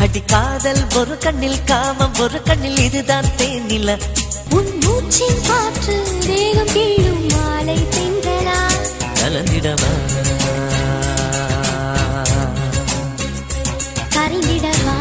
அடி காதல் ஒரு கண்ணில் காமம் ஒரு கண்ணில் இதுதான் தேனில உன் மூச்சின் காற்று வேகம் கீழும் மாலை தென்றலா கலந்திடவா கரைந்திடவா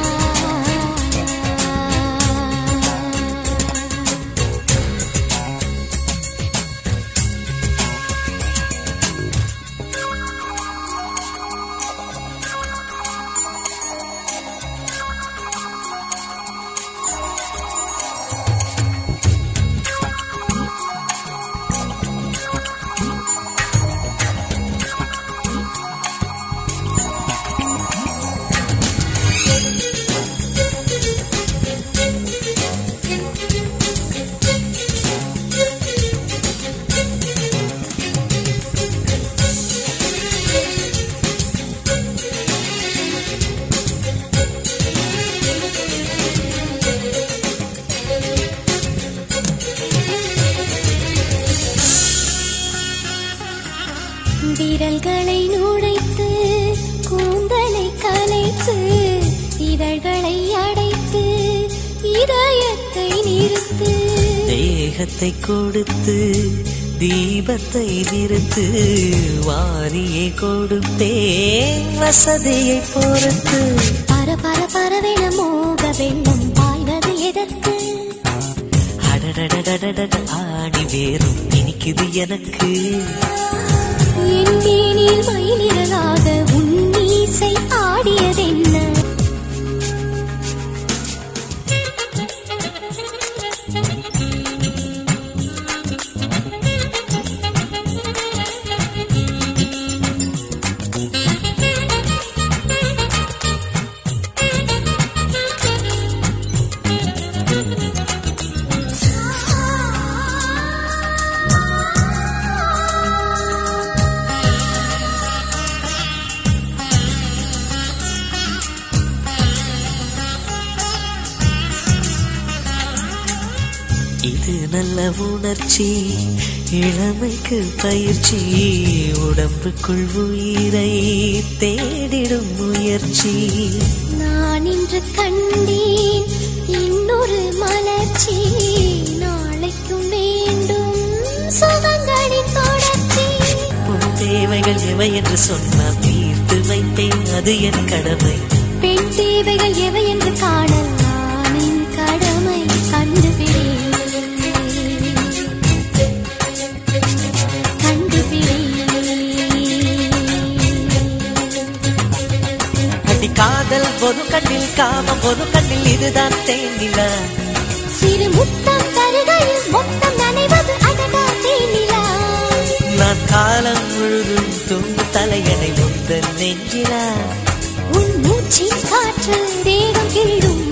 விரல்களை நுழைத்து கூந்தலை கலைத்து இதழ்களை அடைத்து இதயத்தை நிறுத்து தேகத்தை கொடுத்து தீபத்தை நிறுத்து வாரியை கொடுத்தேன் வசதியை பொறுத்து பர பர பரவென மோக வெள்ளம் பாய்வது எதற்கு அடடடடடட ஆடி வேறும் இனிக்குது எனக்கு என் தேனில் மயிலிறகாக உன் மீசை ஆடியதென்ன இது நல்ல உணர்ச்சி இளமைக்கு பயிற்சி உடம்புக்குள் உயிரை தேடிடும் முயற்சி நான் இன்று கண்டேன் இன்னொரு மலர்ச்சி நாளைக்கும் வேண்டும் சுகங்களின் தொடர்ச்சி உன் தேவைகள் எவை என்று சொன்னால் தீர்த்து வைத்தேன் அது என் கடமை பெண் தேவைகள் எவை என்று காணல் நான் என் கடமை கண்டுபிடி காதல் ஒரு கண்ணில் காமம் ஒரு கண்ணில் இதுதான் தேனில சிறு முத்தம் தருகையில் மொத்தம் நனைவது அடடா தேனிலா நான் காலம் முழுதும் தூங்கு தலையணை முந்தன் நெஞ்சிலா உன் மூச்சின் காற்று வேகம் கிள்ளும்